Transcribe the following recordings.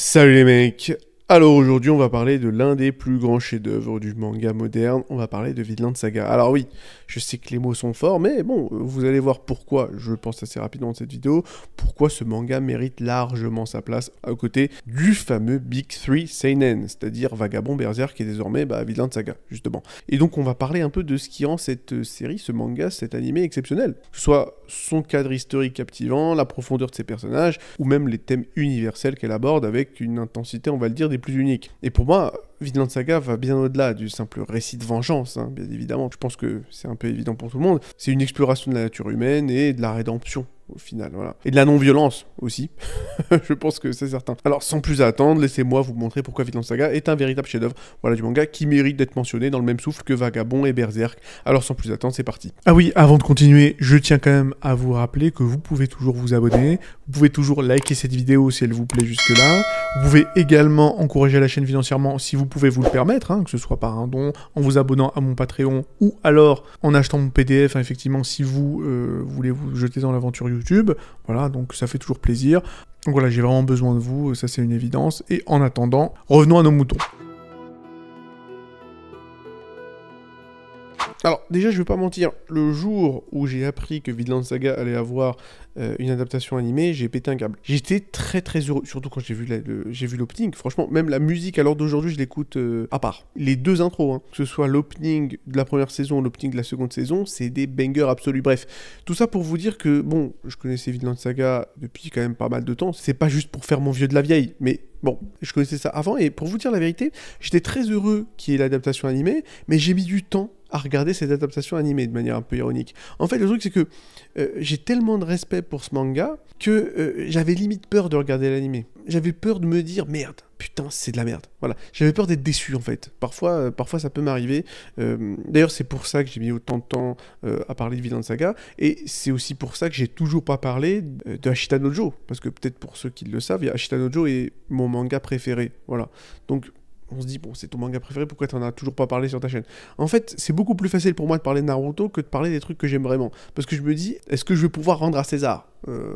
Salut les mecs. Alors aujourd'hui on va parler de l'un des plus grands chefs-d'œuvre du manga moderne, on va parler de Vinland Saga. Alors oui, je sais que les mots sont forts, mais bon, vous allez voir pourquoi, je pense assez rapidement dans cette vidéo, pourquoi ce manga mérite largement sa place à côté du fameux Big Three Seinen, c'est-à-dire Vagabond, Berserk et désormais Vinland Saga, justement. Et donc on va parler un peu de ce qui rend cette série, ce manga, cet animé exceptionnel. Que ce soit son cadre historique captivant, la profondeur de ses personnages, ou même les thèmes universels qu'elle aborde avec une intensité, on va le dire, des plus uniques. Et pour moi, Vinland Saga va bien au-delà du simple récit de vengeance, hein, bien évidemment. Je pense que c'est un peu évident pour tout le monde. C'est une exploration de la nature humaine et de la rédemption, au final, voilà. Et de la non-violence, aussi. Je pense que c'est certain. Alors, sans plus attendre, laissez-moi vous montrer pourquoi Vinland Saga est un véritable chef-d'œuvre, voilà, du manga qui mérite d'être mentionné dans le même souffle que Vagabond et Berserk. Alors, sans plus attendre, c'est parti. Ah oui, avant de continuer, je tiens quand même à vous rappeler que vous pouvez toujours vous abonner, vous pouvez toujours liker cette vidéo si elle vous plaît jusque-là, vous pouvez également encourager la chaîne financièrement si vous pouvez vous le permettre, hein, que ce soit par un don, en vous abonnant à mon Patreon, ou alors en achetant mon PDF, hein, effectivement, si vous voulez vous jeter dans l'aventure YouTube. Voilà, donc ça fait toujours plaisir. Donc voilà, j'ai vraiment besoin de vous, ça c'est une évidence. Et en attendant, revenons à nos moutons. Alors, déjà, je vais pas mentir, le jour où j'ai appris que Vinland Saga allait avoir une adaptation animée, j'ai pété un câble. J'étais très très heureux, surtout quand j'ai vu l'opening. Franchement, même la musique à l'heure d'aujourd'hui, je l'écoute à part. Les deux intros, hein, que ce soit l'opening de la première saison ou l'opening de la seconde saison, c'est des bangers absolus. Bref, tout ça pour vous dire que, bon, je connaissais Vinland Saga depuis quand même pas mal de temps. C'est pas juste pour faire mon vieux de la vieille, mais bon, je connaissais ça avant, et pour vous dire la vérité, j'étais très heureux qu'il y ait l'adaptation animée, mais j'ai mis du temps à regarder cette adaptation animée de manière un peu ironique. En fait, le truc, c'est que j'ai tellement de respect pour ce manga que j'avais limite peur de regarder l'animé. J'avais peur de me dire, merde, putain, c'est de la merde. Voilà, j'avais peur d'être déçu, en fait. Parfois ça peut m'arriver. D'ailleurs, c'est pour ça que j'ai mis autant de temps à parler de Vinland Saga, et c'est aussi pour ça que j'ai toujours pas parlé de Ashita no Joe, parce que peut-être pour ceux qui le savent, Ashita no Joe est mon manga préféré. Voilà, donc on se dit, bon, c'est ton manga préféré, pourquoi t'en as toujours pas parlé sur ta chaîne? En fait, c'est beaucoup plus facile pour moi de parler de Naruto que de parler des trucs que j'aime vraiment. Parce que je me dis, est-ce que je vais pouvoir rendre à César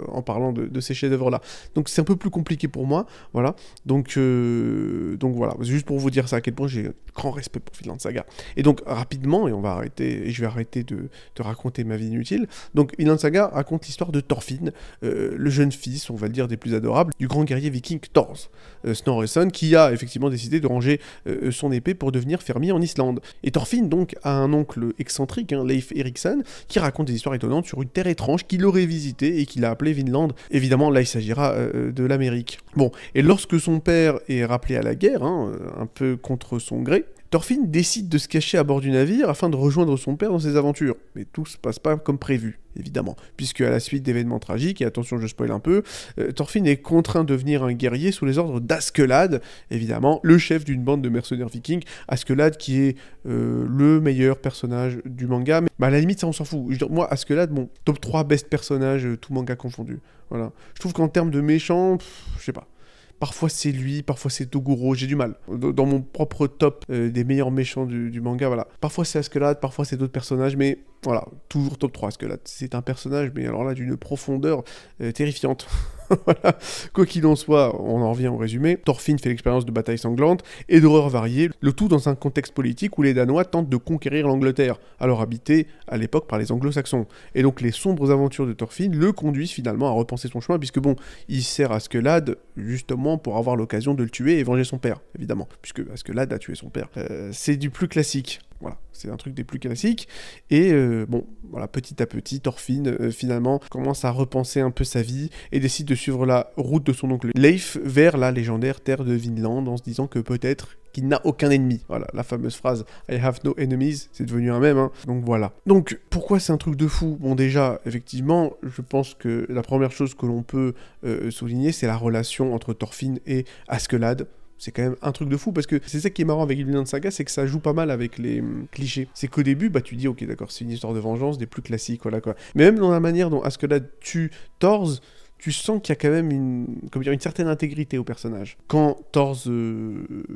en parlant de ces chefs-d'œuvre-là? Donc c'est un peu plus compliqué pour moi, voilà. Donc voilà, c'est juste pour vous dire ça, à quel point j'ai grand respect pour Vinland Saga. Et donc, rapidement, et je vais arrêter de raconter ma vie inutile. Donc, Vinland Saga raconte l'histoire de Thorfinn, le jeune fils, on va le dire, des plus adorables, du grand guerrier viking Thor, Snorreson, qui a effectivement décidé de ranger son épée pour devenir fermier en Islande. Et Thorfinn donc a un oncle excentrique, hein, Leif Erikson, qui raconte des histoires étonnantes sur une terre étrange qu'il aurait visitée et qu'il a appelée Vinland. Évidemment, là il s'agira de l'Amérique. Bon, et lorsque son père est rappelé à la guerre, hein, un peu contre son gré, Thorfinn décide de se cacher à bord du navire afin de rejoindre son père dans ses aventures. Mais tout se passe pas comme prévu, évidemment, puisque à la suite d'événements tragiques, et attention je spoil un peu, Thorfinn est contraint de devenir un guerrier sous les ordres d'Askeladd, évidemment, le chef d'une bande de mercenaires vikings, Askeladd qui est le meilleur personnage du manga, mais à la limite ça on s'en fout. Je veux dire, moi Askeladd, mon top 3 best personnages, tout manga confondu. Voilà. Je trouve qu'en termes de méchants, je sais pas. Parfois c'est lui, parfois c'est Toguro, j'ai du mal. Dans mon propre top des meilleurs méchants du manga, voilà. Parfois c'est Askeladd, parfois c'est d'autres personnages, mais voilà, toujours top 3 Askeladd. C'est un personnage, mais alors là, d'une profondeur terrifiante. Voilà. Quoi qu'il en soit, on en revient au résumé. Thorfinn fait l'expérience de batailles sanglantes et d'horreurs variées, le tout dans un contexte politique où les Danois tentent de conquérir l'Angleterre, alors habitée à l'époque par les Anglo-Saxons. Et donc les sombres aventures de Thorfinn le conduisent finalement à repenser son chemin, puisque bon, il sert Askeladd justement pour avoir l'occasion de le tuer et venger son père, évidemment, puisque Askeladd a tué son père. C'est du plus classique. Voilà, c'est un truc des plus classiques. Et bon, voilà, petit à petit, Thorfinn, finalement, commence à repenser un peu sa vie et décide de suivre la route de son oncle Leif vers la légendaire terre de Vinland en se disant que peut-être qu'il n'a aucun ennemi. Voilà, la fameuse phrase « I have no enemies », c'est devenu un mème, hein. Donc voilà. Donc, pourquoi c'est un truc de fou? Bon, déjà, effectivement, je pense que la première chose que l'on peut souligner, c'est la relation entre Thorfinn et Askeladd. C'est quand même un truc de fou, parce que c'est ça qui est marrant avec Vinland Saga, c'est que ça joue pas mal avec les clichés. C'est qu'au début, bah tu dis, ok d'accord, c'est une histoire de vengeance, des plus classiques, voilà quoi. Mais même dans la manière dont Askeladd tue Thor, tu sens qu'il y a quand même une certaine intégrité au personnage. Quand Thor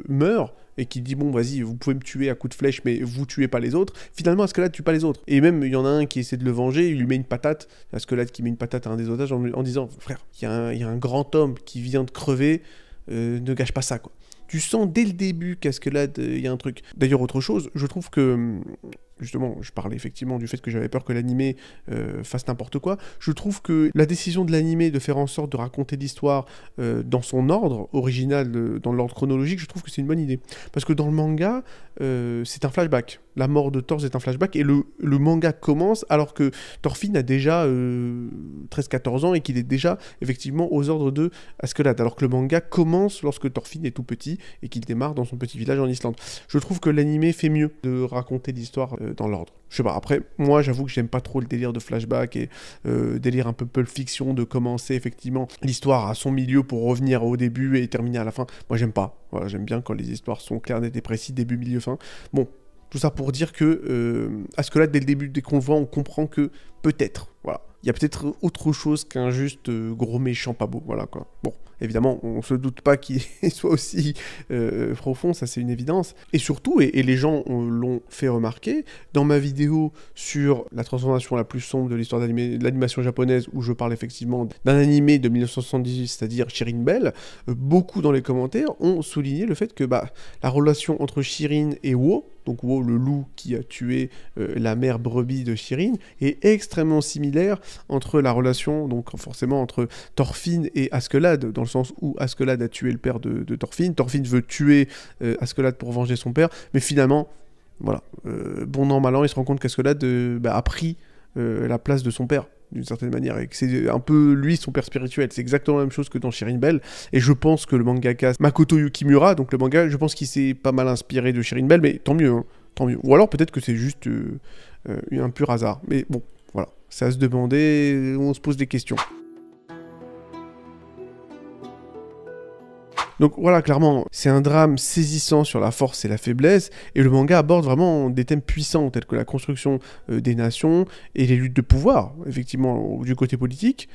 meurt, et qui dit, bon, vas-y, vous pouvez me tuer à coups de flèche, mais vous tuez pas les autres, finalement, Askeladd tue pas les autres. Et même, il y en a un qui essaie de le venger, il lui met une patate, Askeladd qui met une patate à un des otages en disant, frère, il y a un grand homme qui vient de crever, ne gâche pas ça, quoi. Tu sens dès le début qu'Askeladd, il y a un truc. D'ailleurs, autre chose, je trouve que, justement, je parlais effectivement du fait que j'avais peur que l'animé fasse n'importe quoi. Je trouve que la décision de l'animé de faire en sorte de raconter l'histoire dans son ordre original, dans l'ordre chronologique, je trouve que c'est une bonne idée. Parce que dans le manga, c'est un flashback. La mort de Thor, c'est un flashback, et le manga commence alors que Thorfinn a déjà 13-14 ans et qu'il est déjà effectivement aux ordres de Askeladd, alors que le manga commence lorsque Thorfinn est tout petit et qu'il démarre dans son petit village en Islande. Je trouve que l'animé fait mieux de raconter l'histoire dans l'ordre. Je sais pas, après, moi j'avoue que j'aime pas trop le délire de flashback et délire un peu Pulp Fiction de commencer effectivement l'histoire à son milieu pour revenir au début et terminer à la fin. Moi j'aime pas, voilà, j'aime bien quand les histoires sont claires, nettes et précises, début, milieu, fin. Bon, tout ça pour dire que Askeladd, dès le début, dès qu'on le voit, on comprend que peut-être, voilà, il y a peut-être autre chose qu'un juste gros méchant pas beau, voilà quoi. Bon, évidemment, on se doute pas qu'il soit aussi profond, ça c'est une évidence. Et surtout, et les gens l'ont fait remarquer, dans ma vidéo sur la transformation la plus sombre de l'histoire de l'animation japonaise, où je parle effectivement d'un animé de 1978, c'est-à-dire Shirin Bell, beaucoup dans les commentaires ont souligné le fait que la relation entre Shirin et Wo, donc Wo, le loup qui a tué la mère brebis de Shirin, est extrêmement similaire entre la relation, donc forcément entre Thorfinn et Askeladd, dans le sens où Askeladd a tué le père de Thorfinn, Thorfinn veut tuer Askeladd pour venger son père, mais finalement, voilà, bon an, mal an, il se rend compte qu'Askeladd a pris la place de son père, d'une certaine manière, et que c'est un peu lui son père spirituel. C'est exactement la même chose que dans Shirin Bell, et je pense que le mangaka Makoto Yukimura, donc le manga, je pense qu'il s'est pas mal inspiré de Shirin Bell, mais tant mieux, hein, tant mieux. Ou alors peut-être que c'est juste un pur hasard, mais bon, voilà, c'est à se demander, on se pose des questions. Donc voilà, clairement, c'est un drame saisissant sur la force et la faiblesse, et le manga aborde vraiment des thèmes puissants, tels que la construction des nations, et les luttes de pouvoir, effectivement, du côté politique,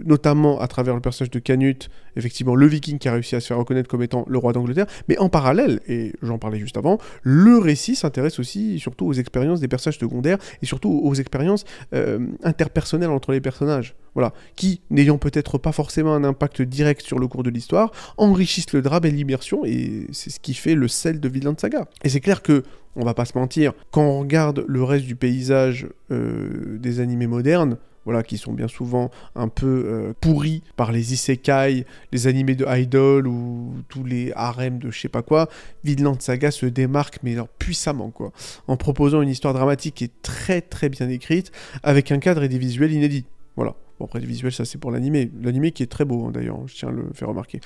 notamment à travers le personnage de Canute, effectivement, le viking qui a réussi à se faire reconnaître comme étant le roi d'Angleterre, mais en parallèle, et j'en parlais juste avant, le récit s'intéresse aussi, surtout aux expériences des personnages secondaires, et surtout aux expériences interpersonnelles entre les personnages, voilà, qui, n'ayant peut-être pas forcément un impact direct sur le cours de l'histoire, enrichissent le drame et l'immersion, et c'est ce qui fait le sel de Vinland Saga. Et c'est clair que, on va pas se mentir, quand on regarde le reste du paysage des animés modernes, voilà, qui sont bien souvent un peu pourris par les isekai, les animés de idol ou tous les harems de je sais pas quoi, Vinland Saga se démarque, mais alors puissamment, quoi, en proposant une histoire dramatique qui est très très bien écrite, avec un cadre et des visuels inédits. Voilà. Bon, après les visuels, ça c'est pour l'animé. L'animé qui est très beau, hein, d'ailleurs, je tiens à le faire remarquer.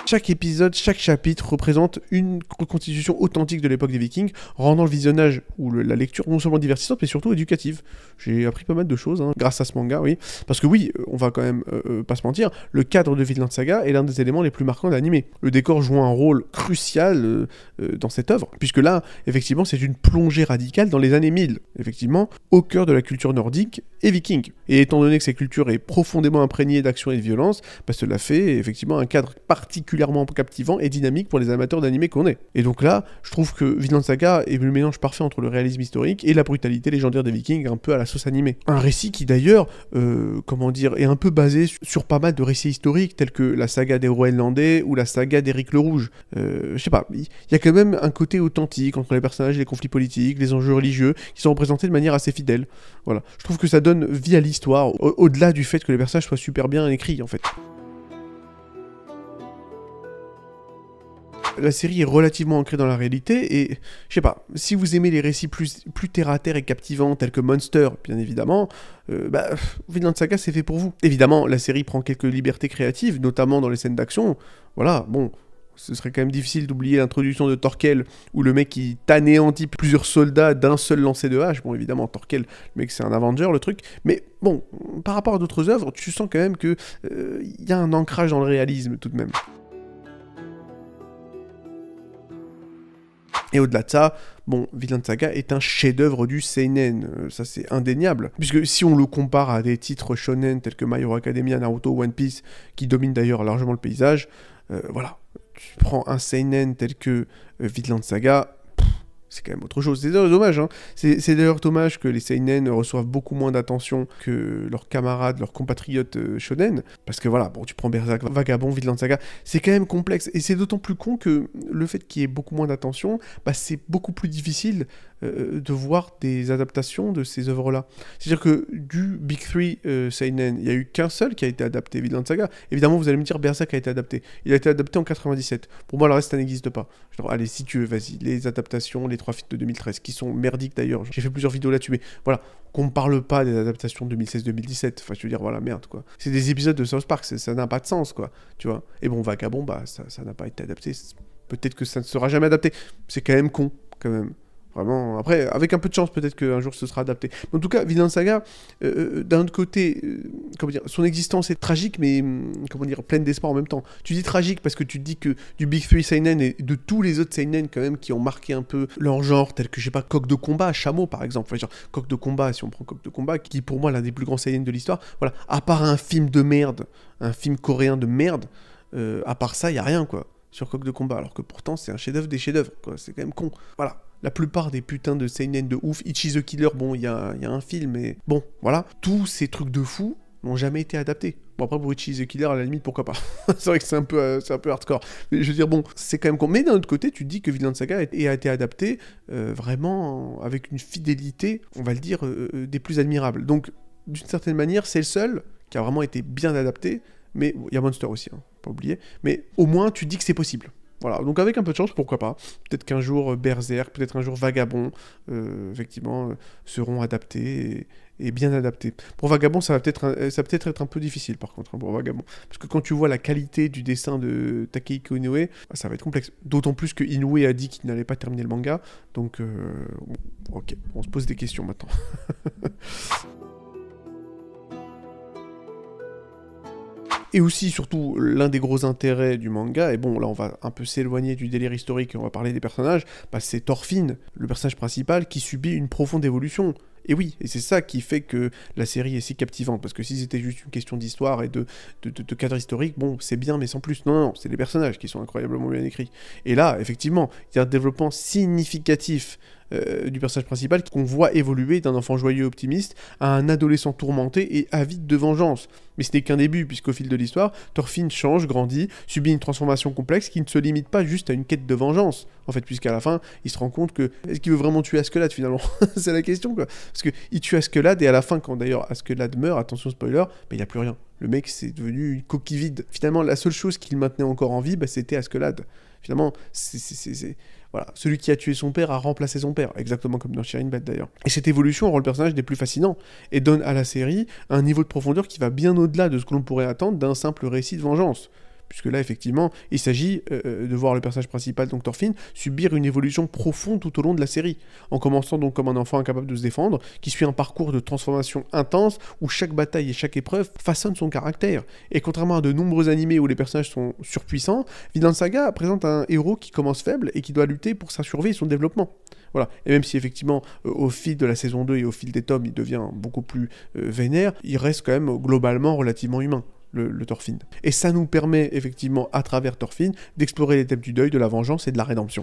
Chaque épisode, chaque chapitre représente une reconstitution authentique de l'époque des Vikings, rendant le visionnage ou la lecture non seulement divertissante, mais surtout éducative. J'ai appris pas mal de choses grâce à ce manga, oui. Parce que oui, on va quand même pas se mentir, le cadre de Vinland Saga est l'un des éléments les plus marquants de l'anime. Le décor joue un rôle crucial dans cette œuvre, puisque là, effectivement, c'est une plongée radicale dans les années 1000, effectivement, au cœur de la culture nordique et viking. Et étant donné que cette culture est profondément imprégnée d'action et de violence, cela fait effectivement un cadre particulièrement captivant et dynamique pour les amateurs d'animé qu'on est. Et donc là, je trouve que Vinland Saga est le mélange parfait entre le réalisme historique et la brutalité légendaire des Vikings, un peu à la sauce animée. Un récit qui d'ailleurs, est un peu basé sur pas mal de récits historiques, tels que la saga des Groenlandais ou la saga d'Éric le Rouge. Je sais pas, il y a quand même un côté authentique entre les personnages et les conflits politiques, les enjeux religieux, qui sont représentés de manière assez fidèle. Voilà. Je trouve que ça donne vie à l'histoire, au-delà du fait que les personnages soient super bien écrits, en fait. La série est relativement ancrée dans la réalité, et je sais pas, si vous aimez les récits plus terre-à-terre et captivants, tels que Monster, bien évidemment, Vinland Saga c'est fait pour vous. Évidemment, la série prend quelques libertés créatives, notamment dans les scènes d'action, voilà, bon, ce serait quand même difficile d'oublier l'introduction de Thorkel, où le mec qui t'anéantit plusieurs soldats d'un seul lancer de hache. Bon, évidemment, Thorkel, le mec c'est un Avenger, le truc, mais bon, par rapport à d'autres œuvres, tu sens quand même que y a un ancrage dans le réalisme, tout de même. Et au-delà de ça, bon, Vinland Saga est un chef-d'œuvre du seinen, ça c'est indéniable. Puisque si on le compare à des titres shonen tels que My Hero Academia, Naruto, One Piece, qui dominent d'ailleurs largement le paysage, voilà, tu prends un seinen tel que Vinland Saga, C'est quand même autre chose. C'est d'ailleurs dommage, hein. C'est d'ailleurs dommage que les seinen reçoivent beaucoup moins d'attention que leurs camarades, leurs compatriotes shonen. Parce que voilà, bon, tu prends Berserk, Vagabond, Vinland Saga, c'est quand même complexe. Et c'est d'autant plus con que le fait qu'il y ait beaucoup moins d'attention, bah, c'est beaucoup plus difficile de voir des adaptations de ces œuvres-là. C'est-à-dire que du Big Three seinen, il n'y a eu qu'un seul qui a été adapté, Vinland Saga. Évidemment, vous allez me dire, Berserk a été adapté. Il a été adapté en 97. Pour moi, le reste, ça n'existe pas. Genre, allez, si tu veux, vas-y. Les adaptations, les 3 films de 2013, qui sont merdiques d'ailleurs. J'ai fait plusieurs vidéos là-dessus, mais voilà. Qu'on me parle pas des adaptations de 2016-2017. Enfin, je veux dire, voilà, merde, quoi. C'est des épisodes de South Park, ça n'a pas de sens, quoi. Tu vois. Et bon, Vagabond, bah, ça n'a pas été adapté. Peut-être que ça ne sera jamais adapté. C'est quand même con, quand même. Vraiment, après, avec un peu de chance, peut-être qu'un jour ce sera adapté. Mais en tout cas, Vinland Saga, d'un autre côté, comment dire, son existence est tragique, mais comment dire, pleine d'espoir en même temps. Tu dis tragique parce que tu te dis que du Big Three Seinen et de tous les autres Seinen, quand même, qui ont marqué un peu leur genre, tel que, je sais pas, Coq de combat, Chameau, par exemple. Enfin, genre, Coq de combat, si on prend Coq de combat, qui pour moi, l'un des plus grands Seinen de l'histoire. Voilà, à part un film de merde, un film coréen de merde, à part ça, il y a rien, quoi, sur Coq de combat. Alors que pourtant, c'est un chef-d'œuvre des chefs-d'œuvre, quoi. C'est quand même con. Voilà. La plupart des putains de seinen de ouf, Ichi the Killer, bon, il y a un film, mais bon, voilà. Tous ces trucs de fou n'ont jamais été adaptés. Bon, après, pour Ichi the Killer, à la limite, pourquoi pas. C'est vrai que c'est un peu hardcore. Mais je veux dire, bon, c'est quand même con. Mais d'un autre côté, tu te dis que Vinland Saga a été adapté vraiment avec une fidélité, on va le dire, des plus admirables. Donc, d'une certaine manière, c'est le seul qui a vraiment été bien adapté. Mais il y a Monster aussi, hein, pas oublier. Mais au moins, tu te dis que c'est possible. Voilà, donc avec un peu de chance, pourquoi pas. Peut-être qu'un jour Berserk, peut-être un jour Vagabond, effectivement, seront adaptés et bien adaptés. Pour Vagabond, ça va peut-être être un peu difficile, par contre, hein, pour Vagabond. Parce que quand tu vois la qualité du dessin de Takehiko Inoue, bah, ça va être complexe. D'autant plus que Inoue a dit qu'il n'allait pas terminer le manga. Donc, ok, on se pose des questions maintenant. Et aussi, surtout, l'un des gros intérêts du manga, et bon, là on va un peu s'éloigner du délire historique et on va parler des personnages, bah, c'est Thorfinn, le personnage principal, qui subit une profonde évolution. Et oui, et c'est ça qui fait que la série est si captivante, parce que si c'était juste une question d'histoire et de cadre historique, bon, c'est bien, mais sans plus. Non, non, c'est les personnages qui sont incroyablement bien écrits. Et là, effectivement, il y a un développement significatif du personnage principal qu'on voit évoluer d'un enfant joyeux optimiste à un adolescent tourmenté et avide de vengeance. Mais ce n'est qu'un début, puisqu'au fil de l'histoire, Thorfinn change, grandit, subit une transformation complexe qui ne se limite pas juste à une quête de vengeance. En fait, puisqu'à la fin, il se rend compte que est-ce qu'il veut vraiment tuer Askeladd finalement? C'est la question, quoi. Parce qu'il tue Askeladd et à la fin, quand d'ailleurs Askeladd meurt, attention spoiler, il n'y a plus rien. Le mec, c'est devenu une coquille vide. Finalement, la seule chose qui le maintenait encore en vie, bah, c'était Askeladd. Finalement, voilà, celui qui a tué son père a remplacé son père, exactement comme dans Shirin Bad d'ailleurs. Et cette évolution rend le personnage des plus fascinants, et donne à la série un niveau de profondeur qui va bien au-delà de ce que l'on pourrait attendre d'un simple récit de vengeance. Puisque là, effectivement, il s'agit de voir le personnage principal, donc Thorfinn, subir une évolution profonde tout au long de la série, en commençant donc comme un enfant incapable de se défendre, qui suit un parcours de transformation intense, où chaque bataille et chaque épreuve façonnent son caractère. Et contrairement à de nombreux animés où les personnages sont surpuissants, Vinland Saga présente un héros qui commence faible et qui doit lutter pour sa survie et son développement. Voilà. Et même si effectivement, au fil de la saison 2 et au fil des tomes, il devient beaucoup plus vénère, il reste quand même globalement relativement humain. Le Thorfinn. Et ça nous permet effectivement, à travers Thorfinn, d'explorer les thèmes du deuil, de la vengeance et de la rédemption.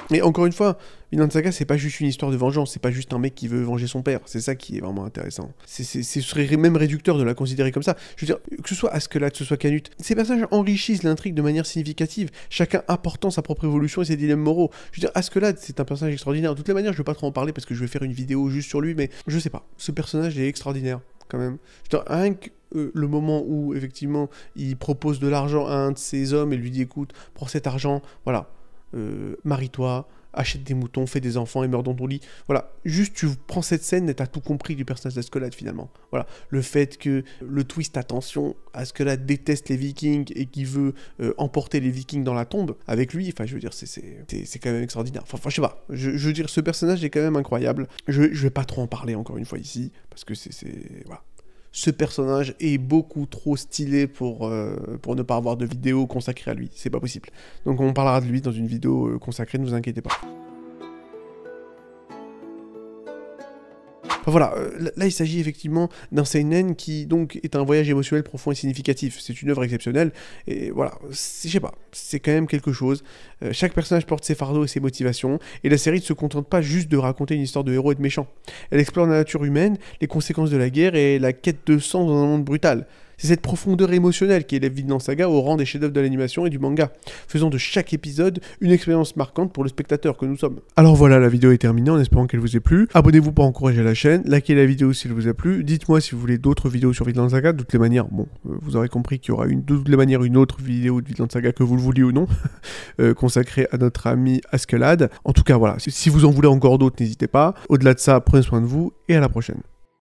Mais encore une fois, Vinland Saga, c'est pas juste une histoire de vengeance, c'est pas juste un mec qui veut venger son père, c'est ça qui est vraiment intéressant. Ce serait même réducteur de la considérer comme ça. Je veux dire, que ce soit Askeladd, que ce soit Canute, ces personnages enrichissent l'intrigue de manière significative, chacun apportant sa propre évolution et ses dilemmes moraux. Je veux dire, Askeladd, c'est un personnage extraordinaire. De toutes les manières, je vais pas trop en parler parce que je vais faire une vidéo juste sur lui, mais je sais pas, ce personnage est extraordinaire, quand même. Je veux dire, rien que le moment où, effectivement, il propose de l'argent à un de ses hommes et lui dit, écoute, prends cet argent, voilà, marie-toi, achète des moutons, fais des enfants et meurs dans ton lit. Voilà, juste tu prends cette scène et t'as tout compris du personnage d'Askeladd finalement. Voilà, le fait que le twist, attention, Askeladd déteste les Vikings et qui veut emporter les Vikings dans la tombe avec lui, enfin je veux dire, c'est quand même extraordinaire. Enfin je sais pas, je veux dire, ce personnage est quand même incroyable. Je vais pas trop en parler encore une fois ici, parce que voilà. Ce personnage est beaucoup trop stylé pour ne pas avoir de vidéo consacrée à lui. C'est pas possible. Donc on parlera de lui dans une vidéo consacrée, ne vous inquiétez pas. Enfin, voilà, là il s'agit effectivement d'un seinen qui donc est un voyage émotionnel profond et significatif. C'est une œuvre exceptionnelle, et voilà, je sais pas, c'est quand même quelque chose. Chaque personnage porte ses fardeaux et ses motivations, et la série ne se contente pas juste de raconter une histoire de héros et de méchants. Elle explore la nature humaine, les conséquences de la guerre et la quête de sens dans un monde brutal. C'est cette profondeur émotionnelle qui élève Vinland Saga au rang des chefs-d'œuvre de l'animation et du manga, faisant de chaque épisode une expérience marquante pour le spectateur que nous sommes. Alors voilà, la vidéo est terminée en espérant qu'elle vous ait plu. Abonnez-vous pour encourager la chaîne, likez la vidéo si elle vous a plu, dites-moi si vous voulez d'autres vidéos sur Vinland Saga, de toutes les manières, bon, vous aurez compris qu'il y aura de toutes les manières une autre vidéo de Vinland Saga, que vous le vouliez ou non, consacrée à notre ami Askeladd. En tout cas voilà, si vous en voulez encore d'autres, n'hésitez pas. Au-delà de ça, prenez soin de vous et à la prochaine.